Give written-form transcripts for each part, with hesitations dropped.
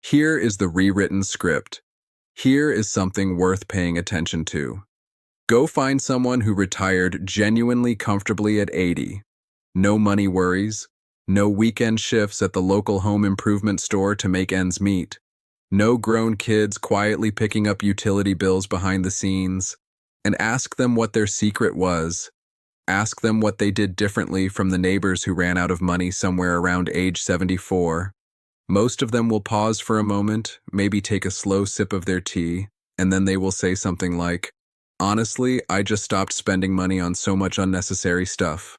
Here is the rewritten script. Here is something worth paying attention to. Go find someone who retired genuinely comfortably at 80. No money worries. No weekend shifts at the local home improvement store to make ends meet. No grown kids quietly picking up utility bills behind the scenes. And ask them what their secret was. Ask them what they did differently from the neighbors who ran out of money somewhere around age 74. Most of them will pause for a moment, maybe take a slow sip of their tea, and then they will say something like, "Honestly, I just stopped spending money on so much unnecessary stuff."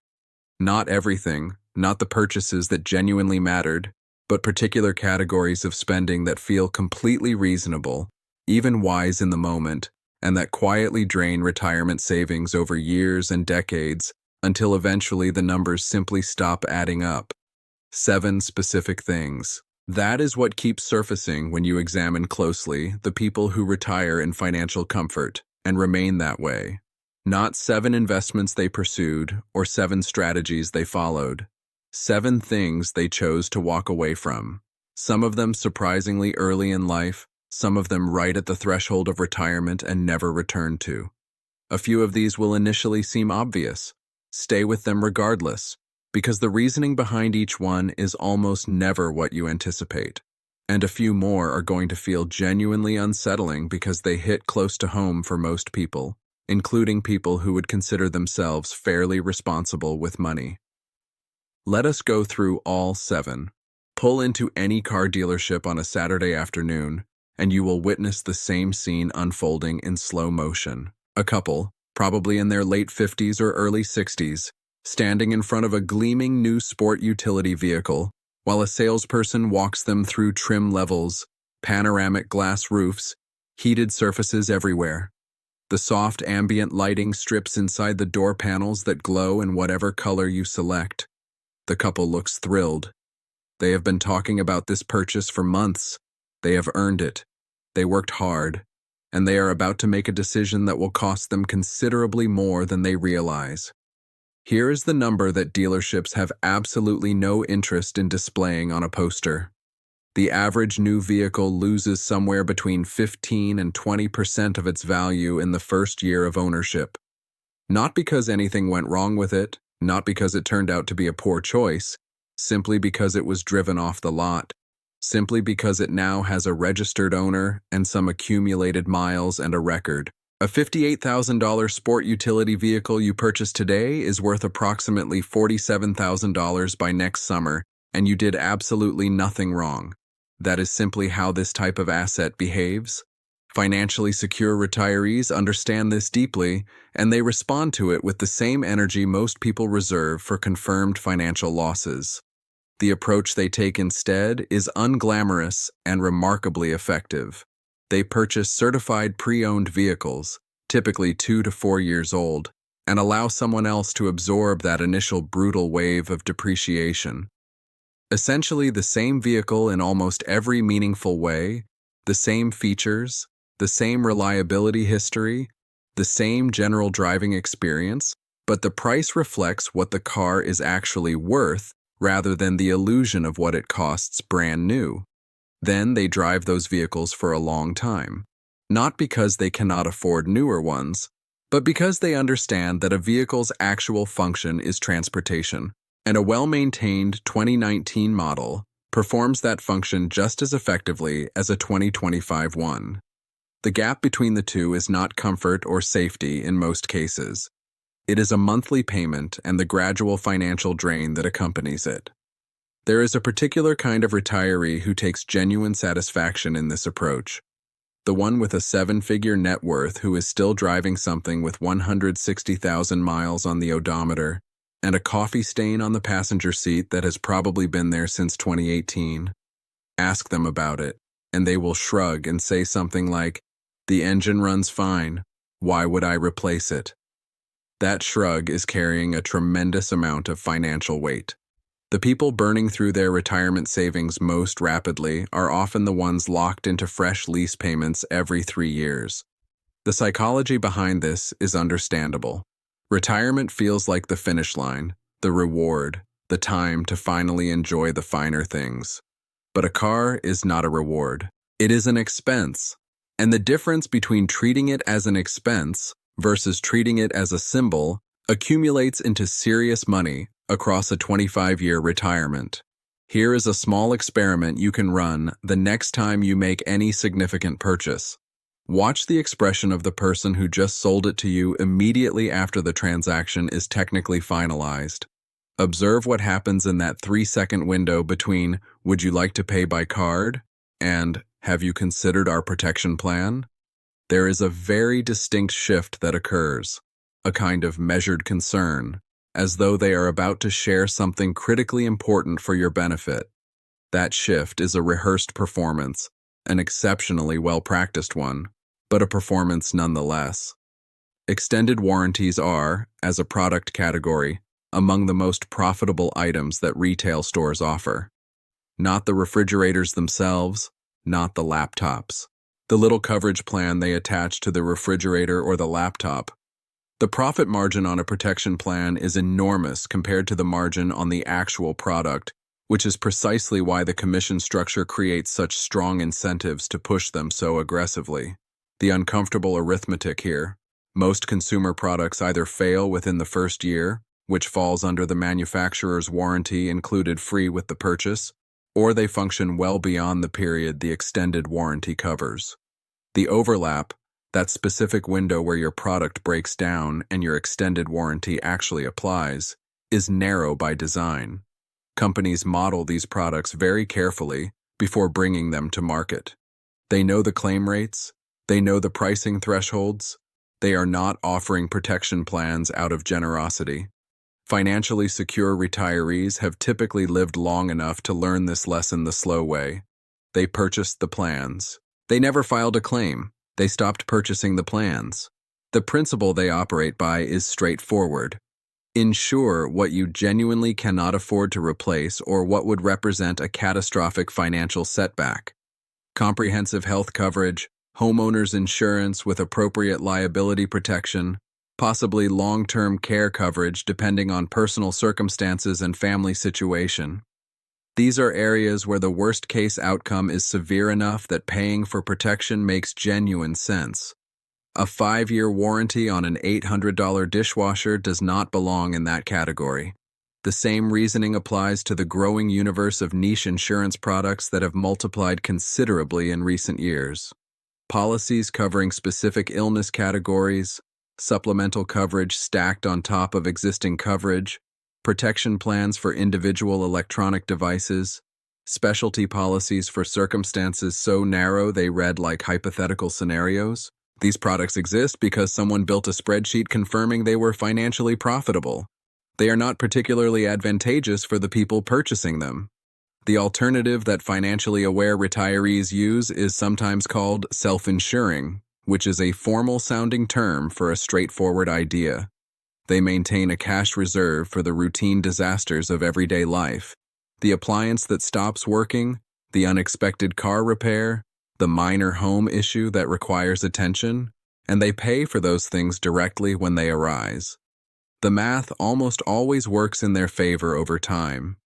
Not everything, not the purchases that genuinely mattered, but particular categories of spending that feel completely reasonable, even wise in the moment, and that quietly drain retirement savings over years and decades until eventually the numbers simply stop adding up. 7 specific things. That is what keeps surfacing when you examine closely the people who retire in financial comfort and remain that way. Not 7 investments they pursued or 7 strategies they followed. 7 things they chose to walk away from. Some of them surprisingly early in life, some of them right at the threshold of retirement and never returned to. A few of these will initially seem obvious. Stay with them regardless, because the reasoning behind each one is almost never what you anticipate. And a few more are going to feel genuinely unsettling because they hit close to home for most people, including people who would consider themselves fairly responsible with money. Let us go through all 7. Pull into any car dealership on a Saturday afternoon, and you will witness the same scene unfolding in slow motion. A couple, probably in their late 50s or early 60s, standing in front of a gleaming new sport utility vehicle, while a salesperson walks them through trim levels, panoramic glass roofs, heated surfaces everywhere. The soft ambient lighting strips inside the door panels that glow in whatever color you select. The couple looks thrilled. They have been talking about this purchase for months. They have earned it. They worked hard, and they are about to make a decision that will cost them considerably more than they realize. Here is the number that dealerships have absolutely no interest in displaying on a poster. The average new vehicle loses somewhere between 15 and 20% of its value in the first year of ownership. Not because anything went wrong with it, not because it turned out to be a poor choice, simply because it was driven off the lot. Simply because it now has a registered owner and some accumulated miles and a record. A $58,000 sport utility vehicle you purchase today is worth approximately $47,000 by next summer, and you did absolutely nothing wrong. That is simply how this type of asset behaves. Financially secure retirees understand this deeply, and they respond to it with the same energy most people reserve for confirmed financial losses. The approach they take instead is unglamorous and remarkably effective. They purchase certified pre-owned vehicles, typically 2 to 4 years old, and allow someone else to absorb that initial brutal wave of depreciation. Essentially the same vehicle in almost every meaningful way, the same features, the same reliability history, the same general driving experience, but the price reflects what the car is actually worth rather than the illusion of what it costs brand new. Then they drive those vehicles for a long time, not because they cannot afford newer ones, but because they understand that a vehicle's actual function is transportation, and a well-maintained 2019 model performs that function just as effectively as a 2025 one. The gap between the two is not comfort or safety in most cases. It is a monthly payment and the gradual financial drain that accompanies it. There is a particular kind of retiree who takes genuine satisfaction in this approach. The one with a 7-figure net worth who is still driving something with 160,000 miles on the odometer and a coffee stain on the passenger seat that has probably been there since 2018. Ask them about it, and they will shrug and say something like, "The engine runs fine. Why would I replace it?" That shrug is carrying a tremendous amount of financial weight. The people burning through their retirement savings most rapidly are often the ones locked into fresh lease payments every 3 years. The psychology behind this is understandable. Retirement feels like the finish line, the reward, the time to finally enjoy the finer things. But a car is not a reward. It is an expense. And the difference between treating it as an expense versus treating it as a symbol accumulates into serious money across a 25-year retirement. Here is a small experiment you can run the next time you make any significant purchase. Watch the expression of the person who just sold it to you immediately after the transaction is technically finalized. Observe what happens in that 3-second window between "Would you like to pay by card?" and "Have you considered our protection plan?" There is a very distinct shift that occurs, a kind of measured concern, as though they are about to share something critically important for your benefit. That shift is a rehearsed performance, an exceptionally well-practiced one, but a performance nonetheless. Extended warranties are, as a product category, among the most profitable items that retail stores offer. Not the refrigerators themselves, not the laptops. The little coverage plan they attach to the refrigerator or the laptop. The profit margin on a protection plan is enormous compared to the margin on the actual product, which is precisely why the commission structure creates such strong incentives to push them so aggressively. The uncomfortable arithmetic here: most consumer products either fail within the first year, which falls under the manufacturer's warranty included free with the purchase, or they function well beyond the period the extended warranty covers. The overlap, that specific window where your product breaks down and your extended warranty actually applies, is narrow by design. Companies model these products very carefully before bringing them to market. They know the claim rates, they know the pricing thresholds. They are not offering protection plans out of generosity. Financially secure retirees have typically lived long enough to learn this lesson the slow way. They purchased the plans. They never filed a claim. They stopped purchasing the plans. The principle they operate by is straightforward. Insure what you genuinely cannot afford to replace or what would represent a catastrophic financial setback. Comprehensive health coverage, homeowners insurance with appropriate liability protection, possibly long-term care coverage depending on personal circumstances and family situation. These are areas where the worst-case outcome is severe enough that paying for protection makes genuine sense. A 5-year warranty on an $800 dishwasher does not belong in that category. The same reasoning applies to the growing universe of niche insurance products that have multiplied considerably in recent years. Policies covering specific illness categories, supplemental coverage stacked on top of existing coverage, protection plans for individual electronic devices, specialty policies for circumstances so narrow they read like hypothetical scenarios. These products exist because someone built a spreadsheet confirming they were financially profitable. They are not particularly advantageous for the people purchasing them. The alternative that financially aware retirees use is sometimes called self-insuring, which is a formal-sounding term for a straightforward idea. They maintain a cash reserve for the routine disasters of everyday life: the appliance that stops working, the unexpected car repair, the minor home issue that requires attention, and they pay for those things directly when they arise. The math almost always works in their favor over time.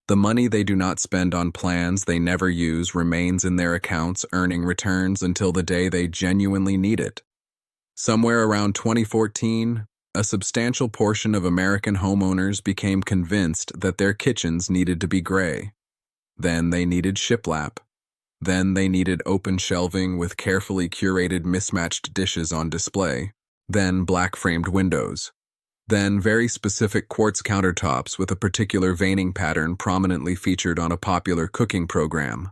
The money they do not spend on plans they never use remains in their accounts earning returns until the day they genuinely need it. Somewhere around 2014, a substantial portion of American homeowners became convinced that their kitchens needed to be gray. Then they needed shiplap. Then they needed open shelving with carefully curated mismatched dishes on display. Then black-framed windows. Then very specific quartz countertops with a particular veining pattern prominently featured on a popular cooking program.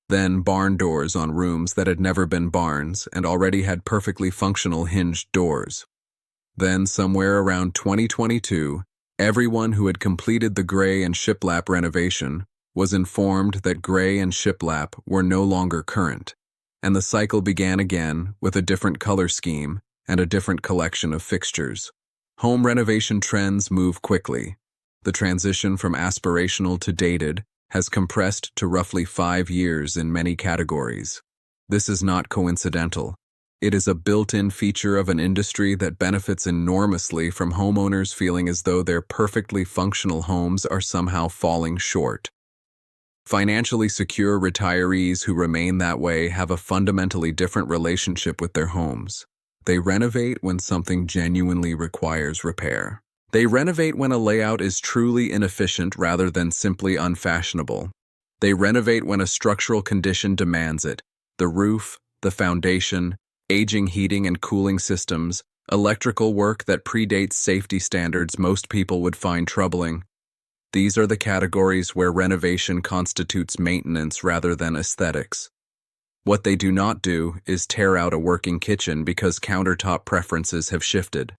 Then barn doors on rooms that had never been barns and already had perfectly functional hinged doors. Then somewhere around 2022, everyone who had completed the gray and shiplap renovation was informed that gray and shiplap were no longer current, and the cycle began again with a different color scheme and a different collection of fixtures. Home renovation trends move quickly. The transition from aspirational to dated has compressed to roughly 5 years in many categories. This is not coincidental. It is a built-in feature of an industry that benefits enormously from homeowners feeling as though their perfectly functional homes are somehow falling short. Financially secure retirees who remain that way have a fundamentally different relationship with their homes. They renovate when something genuinely requires repair. They renovate when a layout is truly inefficient rather than simply unfashionable. They renovate when a structural condition demands it. The roof, the foundation, aging heating and cooling systems, electrical work that predates safety standards most people would find troubling. These are the categories where renovation constitutes maintenance rather than aesthetics. What they do not do is tear out a working kitchen because countertop preferences have shifted.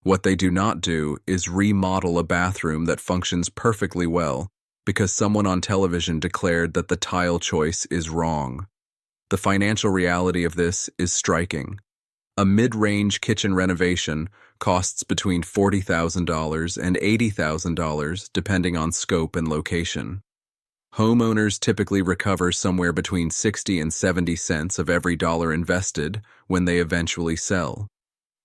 What they do not do is remodel a bathroom that functions perfectly well because someone on television declared that the tile choice is wrong. The financial reality of this is striking. A mid-range kitchen renovation costs between $40,000 and $80,000 depending on scope and location. Homeowners typically recover somewhere between 60 and 70 cents of every dollar invested when they eventually sell.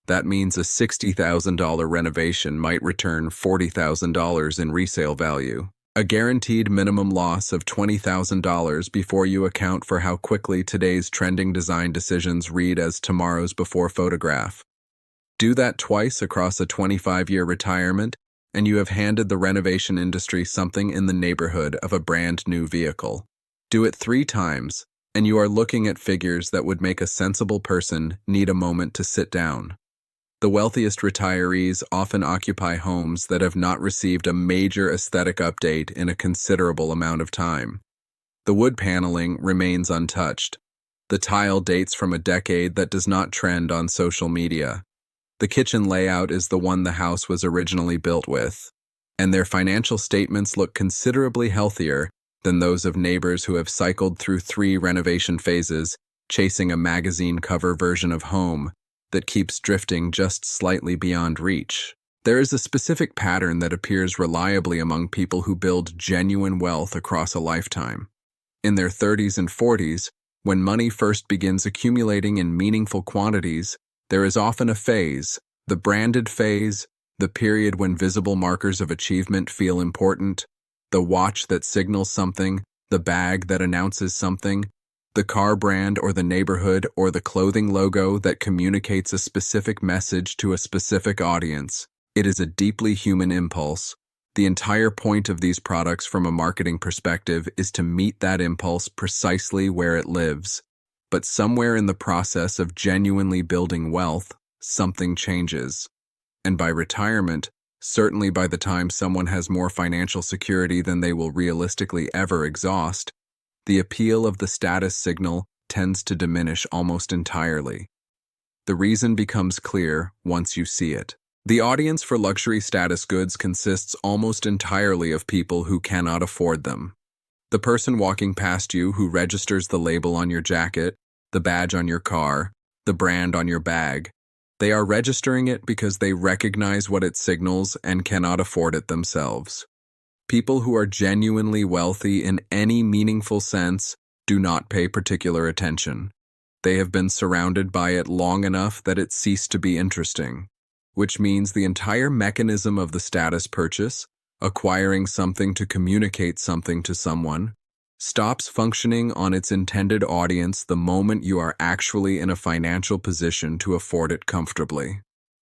That means a $60,000 renovation might return $40,000 in resale value. A guaranteed minimum loss of $20,000 before you account for how quickly today's trending design decisions read as tomorrow's before photograph. Do that twice across a 25-year retirement, and you have handed the renovation industry something in the neighborhood of a brand new vehicle. Do it 3 times, and you are looking at figures that would make a sensible person need a moment to sit down. The wealthiest retirees often occupy homes that have not received a major aesthetic update in a considerable amount of time. The wood paneling remains untouched. The tile dates from a decade that does not trend on social media. The kitchen layout is the one the house was originally built with, and their financial statements look considerably healthier than those of neighbors who have cycled through 3 renovation phases, chasing a magazine cover version of home that keeps drifting just slightly beyond reach. There is a specific pattern that appears reliably among people who build genuine wealth across a lifetime. In their 30s and 40s, when money first begins accumulating in meaningful quantities, there is often a phase, the branded phase, the period when visible markers of achievement feel important, the watch that signals something, the bag that announces something, the car brand or the neighborhood or the clothing logo that communicates a specific message to a specific audience. It is a deeply human impulse. The entire point of these products from a marketing perspective is to meet that impulse precisely where it lives. But somewhere in the process of genuinely building wealth, something changes. And by retirement, certainly by the time someone has more financial security than they will realistically ever exhaust, the appeal of the status signal tends to diminish almost entirely. The reason becomes clear once you see it. The audience for luxury status goods consists almost entirely of people who cannot afford them. The person walking past you who registers the label on your jacket, the badge on your car, the brand on your bag, they are registering it because they recognize what it signals and cannot afford it themselves. People who are genuinely wealthy in any meaningful sense do not pay particular attention. They have been surrounded by it long enough that it ceased to be interesting, which means the entire mechanism of the status purchase, acquiring something to communicate something to someone, stops functioning on its intended audience the moment you are actually in a financial position to afford it comfortably.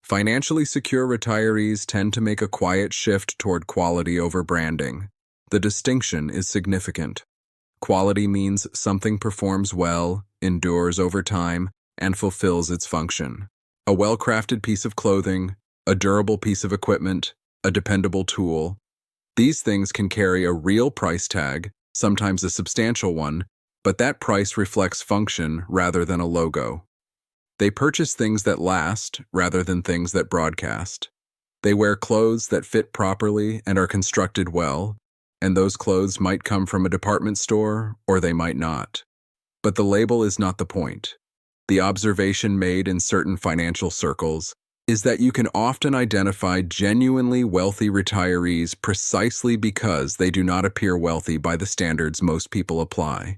Financially secure retirees tend to make a quiet shift toward quality over branding. The distinction is significant. Quality means something performs well, endures over time, and fulfills its function. A well-crafted piece of clothing, a durable piece of equipment, a dependable tool. These things can carry a real price tag, sometimes a substantial one, but that price reflects function rather than a logo. They purchase things that last rather than things that broadcast. They wear clothes that fit properly and are constructed well, and those clothes might come from a department store or they might not. But the label is not the point. The observation made in certain financial circles is that you can often identify genuinely wealthy retirees precisely because they do not appear wealthy by the standards most people apply.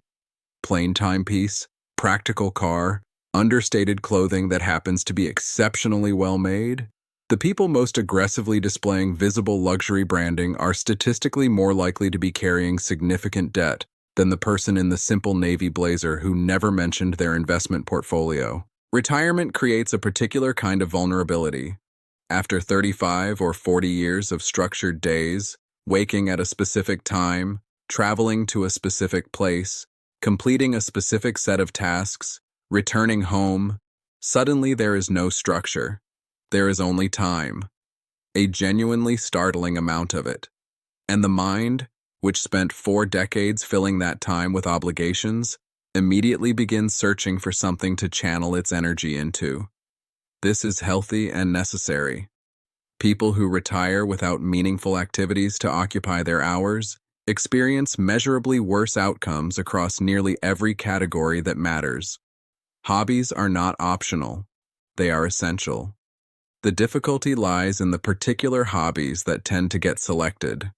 Plain timepiece, practical car, understated clothing that happens to be exceptionally well made. The people most aggressively displaying visible luxury branding are statistically more likely to be carrying significant debt, than the person in the simple navy blazer who never mentioned their investment portfolio. Retirement creates a particular kind of vulnerability. After 35 or 40 years of structured days, waking at a specific time, traveling to a specific place, completing a specific set of tasks, returning home, suddenly there is no structure. There is only time, a genuinely startling amount of it. And the mind, which spent 4 decades filling that time with obligations, immediately begins searching for something to channel its energy into. This is healthy and necessary. People who retire without meaningful activities to occupy their hours experience measurably worse outcomes across nearly every category that matters. Hobbies are not optional. They are essential. The difficulty lies in the particular hobbies that tend to get selected.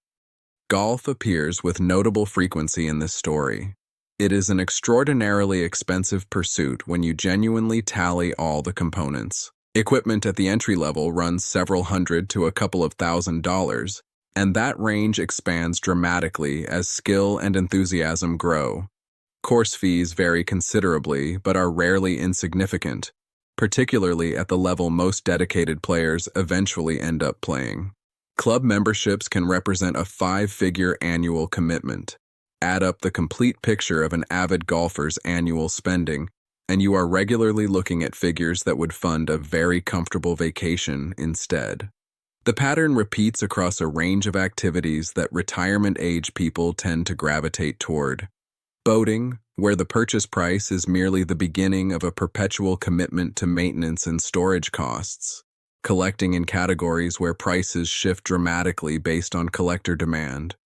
Golf appears with notable frequency in this story. It is an extraordinarily expensive pursuit when you genuinely tally all the components. Equipment at the entry level runs several hundred to a couple of $1,000s, and that range expands dramatically as skill and enthusiasm grow. Course fees vary considerably but are rarely insignificant, particularly at the level most dedicated players eventually end up playing. Club memberships can represent a 5-figure annual commitment. Add up the complete picture of an avid golfer's annual spending, and you are regularly looking at figures that would fund a very comfortable vacation instead. The pattern repeats across a range of activities that retirement-age people tend to gravitate toward. Boating, where the purchase price is merely the beginning of a perpetual commitment to maintenance and storage costs. Collecting in categories where prices shift dramatically based on collector demand.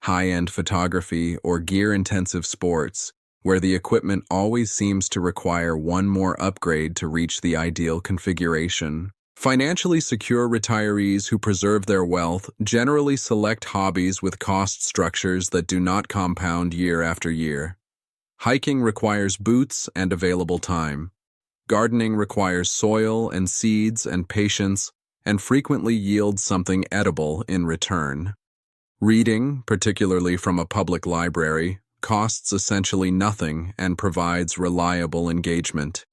High-end photography or gear-intensive sports, where the equipment always seems to require one more upgrade to reach the ideal configuration. Financially secure retirees who preserve their wealth generally select hobbies with cost structures that do not compound year after year. Hiking requires boots and available time. Gardening requires soil and seeds and patience, and frequently yields something edible in return. Reading, particularly from a public library, costs essentially nothing and provides reliable engagement.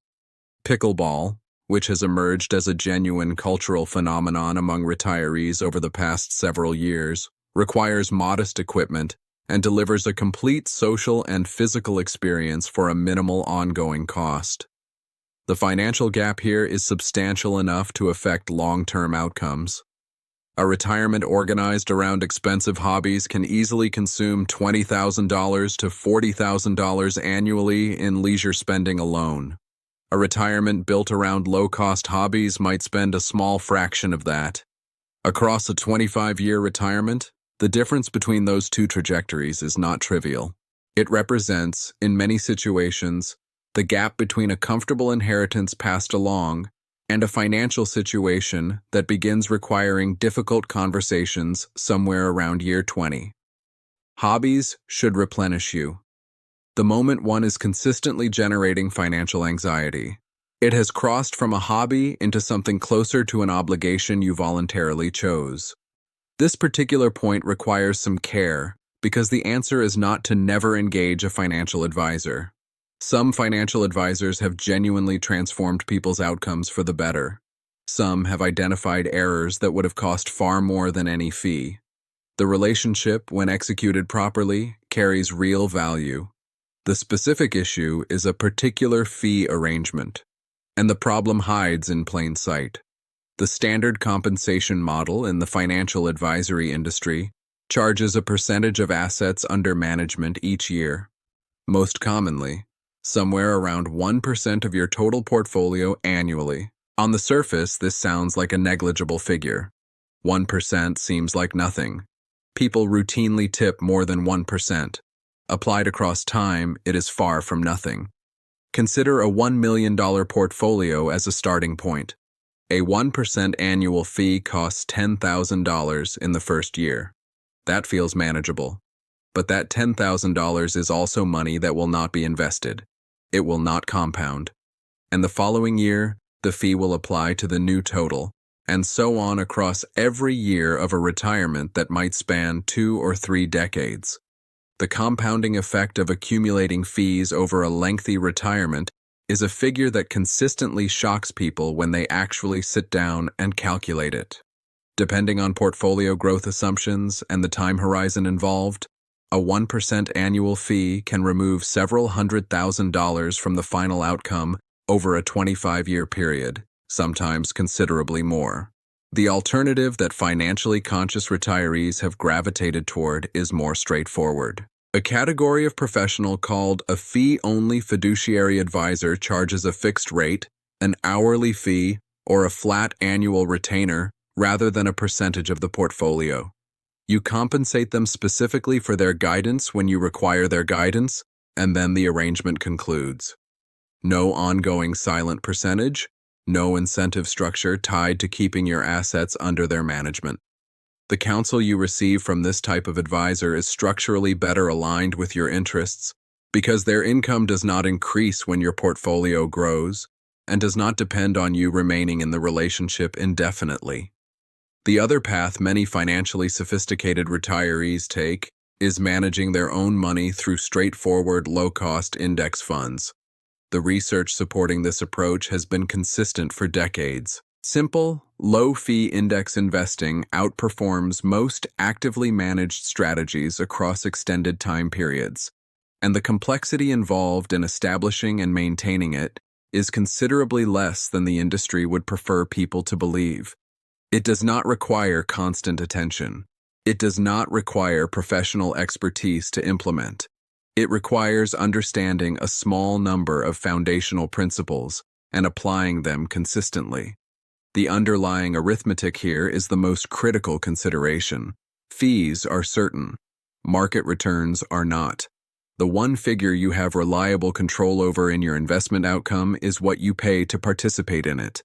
Pickleball, which has emerged as a genuine cultural phenomenon among retirees over the past several years, requires modest equipment and delivers a complete social and physical experience for a minimal ongoing cost. The financial gap here is substantial enough to affect long-term outcomes. A retirement organized around expensive hobbies can easily consume $20,000 to $40,000 annually in leisure spending alone. A retirement built around low-cost hobbies might spend a small fraction of that. Across a 25-year retirement, the difference between those two trajectories is not trivial. It represents, in many situations, the gap between a comfortable inheritance passed along and a financial situation that begins requiring difficult conversations somewhere around year 20. Hobbies should replenish you. The moment one is consistently generating financial anxiety, it has crossed from a hobby into something closer to an obligation you voluntarily chose. This particular point requires some care because the answer is not to never engage a financial advisor. Some financial advisors have genuinely transformed people's outcomes for the better. Some have identified errors that would have cost far more than any fee. The relationship, when executed properly, carries real value. The specific issue is a particular fee arrangement, and the problem hides in plain sight. The standard compensation model in the financial advisory industry charges a percentage of assets under management each year. Most commonly, somewhere around 1% of your total portfolio annually. On the surface, this sounds like a negligible figure. 1% seems like nothing. People routinely tip more than 1%. Applied across time, it is far from nothing. Consider a $1 million portfolio as a starting point. A 1% annual fee costs $10,000 in the first year. That feels manageable. But that $10,000 is also money that will not be invested. It will not compound. And the following year, the fee will apply to the new total, and so on across every year of a retirement that might span 2 or 3 decades. The compounding effect of accumulating fees over a lengthy retirement is a figure that consistently shocks people when they actually sit down and calculate it. Depending on portfolio growth assumptions and the time horizon involved, a 1% annual fee can remove several $100,000 from the final outcome over a 25-year period, sometimes considerably more. The alternative that financially conscious retirees have gravitated toward is more straightforward. A category of professional called a fee-only fiduciary advisor charges a fixed rate, an hourly fee, or a flat annual retainer rather than a percentage of the portfolio. You compensate them specifically for their guidance when you require their guidance, and then the arrangement concludes. No ongoing silent percentage, no incentive structure tied to keeping your assets under their management. The counsel you receive from this type of advisor is structurally better aligned with your interests because their income does not increase when your portfolio grows and does not depend on you remaining in the relationship indefinitely. The other path many financially sophisticated retirees take is managing their own money through straightforward, low-cost index funds. The research supporting this approach has been consistent for decades. Simple, low-fee index investing outperforms most actively managed strategies across extended time periods, and the complexity involved in establishing and maintaining it is considerably less than the industry would prefer people to believe. It does not require constant attention. It does not require professional expertise to implement. It requires understanding a small number of foundational principles and applying them consistently. The underlying arithmetic here is the most critical consideration. Fees are certain. Market returns are not. The one figure you have reliable control over in your investment outcome is what you pay to participate in it.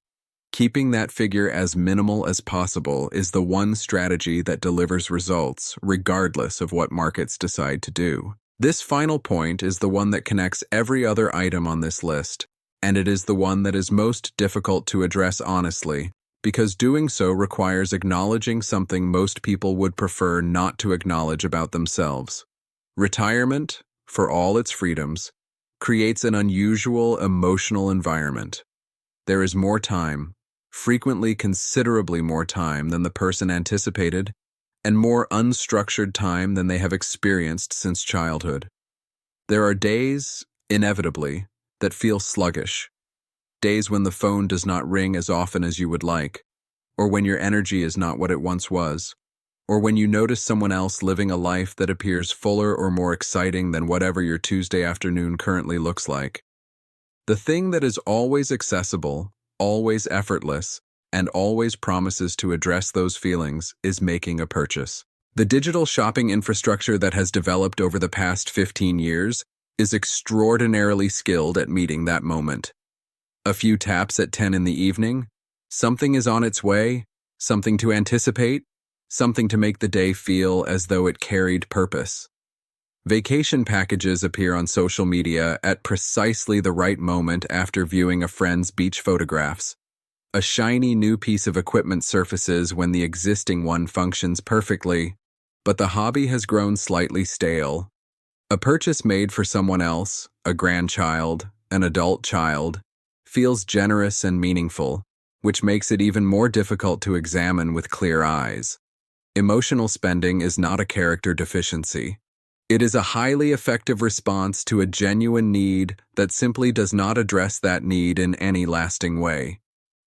Keeping that figure as minimal as possible is the one strategy that delivers results, regardless of what markets decide to do. This final point is the one that connects every other item on this list, and it is the one that is most difficult to address honestly, because doing so requires acknowledging something most people would prefer not to acknowledge about themselves. Retirement, for all its freedoms, creates an unusual emotional environment. There is more time, frequently considerably more time than the person anticipated, and more unstructured time than they have experienced since childhood. There are days, inevitably, that feel sluggish. Days when the phone does not ring as often as you would like, or when your energy is not what it once was, or when you notice someone else living a life that appears fuller or more exciting than whatever your Tuesday afternoon currently looks like. The thing that is always accessible, always effortless, and always promises to address those feelings is making a purchase. The digital shopping infrastructure that has developed over the past 15 years is extraordinarily skilled at meeting that moment. A few taps at 10 in the evening, something is on its way, something to anticipate, something to make the day feel as though it carried purpose. Vacation packages appear on social media at precisely the right moment after viewing a friend's beach photographs. A shiny new piece of equipment surfaces when the existing one functions perfectly, but the hobby has grown slightly stale. A purchase made for someone else, a grandchild, an adult child, feels generous and meaningful, which makes it even more difficult to examine with clear eyes. Emotional spending is not a character deficiency. It is a highly effective response to a genuine need that simply does not address that need in any lasting way.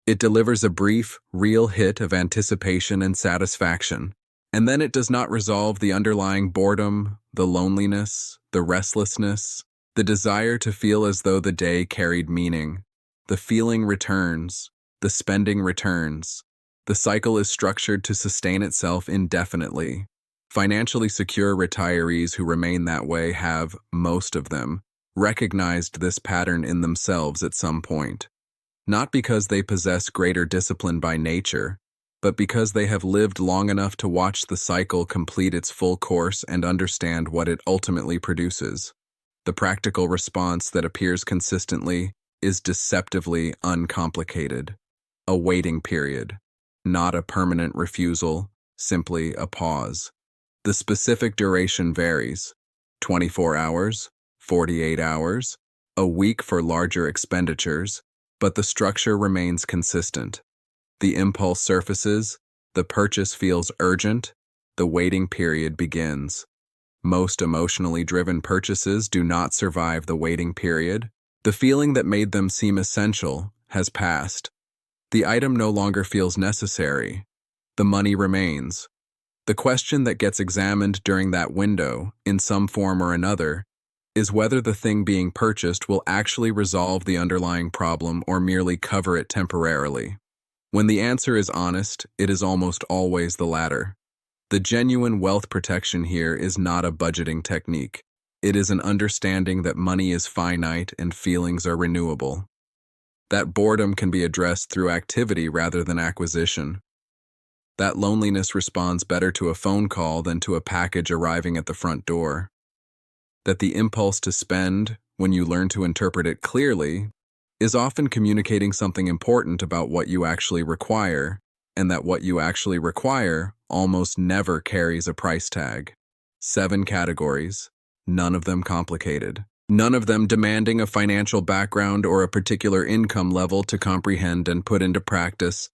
It delivers a brief, real hit of anticipation and satisfaction, and then it does not resolve the underlying boredom, the loneliness, the restlessness, the desire to feel as though the day carried meaning. The feeling returns, the spending returns. The cycle is structured to sustain itself indefinitely. Financially secure retirees who remain that way have, most of them, recognized this pattern in themselves at some point. Not because they possess greater discipline by nature, but because they have lived long enough to watch the cycle complete its full course and understand what it ultimately produces. The practical response that appears consistently is deceptively uncomplicated. A waiting period, not a permanent refusal, simply a pause. The specific duration varies. 24 hours, 48 hours, a week for larger expenditures, but the structure remains consistent. The impulse surfaces, the purchase feels urgent, the waiting period begins. Most emotionally driven purchases do not survive the waiting period. The feeling that made them seem essential has passed. The item no longer feels necessary. The money remains. The question that gets examined during that window, in some form or another, is whether the thing being purchased will actually resolve the underlying problem or merely cover it temporarily. When the answer is honest, it is almost always the latter. The genuine wealth protection here is not a budgeting technique. It is an understanding that money is finite and feelings are renewable. That boredom can be addressed through activity rather than acquisition. That loneliness responds better to a phone call than to a package arriving at the front door. That the impulse to spend, when you learn to interpret it clearly, is often communicating something important about what you actually require, and that what you actually require almost never carries a price tag. 7 categories, none of them complicated. None of them demanding a financial background or a particular income level to comprehend and put into practice.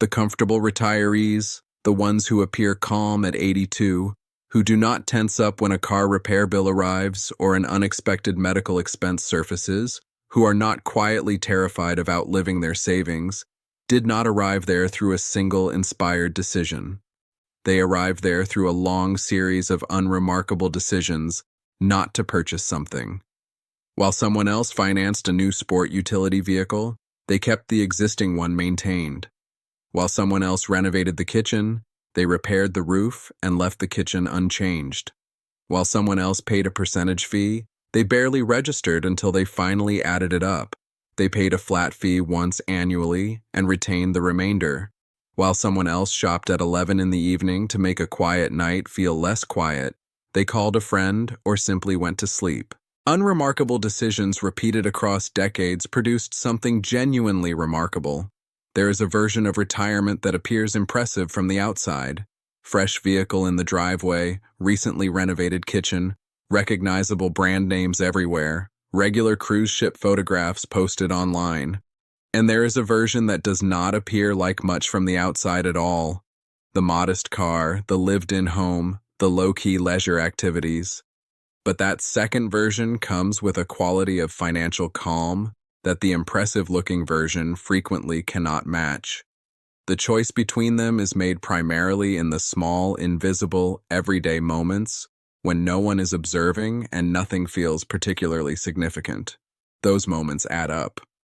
The comfortable retirees, the ones who appear calm at 82, who do not tense up when a car repair bill arrives or an unexpected medical expense surfaces, who are not quietly terrified of outliving their savings, did not arrive there through a single inspired decision. They arrived there through a long series of unremarkable decisions not to purchase something. While someone else financed a new sport utility vehicle, they kept the existing one maintained. While someone else renovated the kitchen, they repaired the roof and left the kitchen unchanged. While someone else paid a percentage fee, they barely registered until they finally added it up. They paid a flat fee once annually and retained the remainder. While someone else shopped at 11 in the evening to make a quiet night feel less quiet, they called a friend or simply went to sleep. Unremarkable decisions repeated across decades produced something genuinely remarkable. There is a version of retirement that appears impressive from the outside. Fresh vehicle in the driveway, recently renovated kitchen, recognizable brand names everywhere, regular cruise ship photographs posted online. And there is a version that does not appear like much from the outside at all. The modest car, the lived-in home, the low-key leisure activities. But that second version comes with a quality of financial calm that the impressive-looking version frequently cannot match. The choice between them is made primarily in the small, invisible, everyday moments when no one is observing and nothing feels particularly significant. Those moments add up.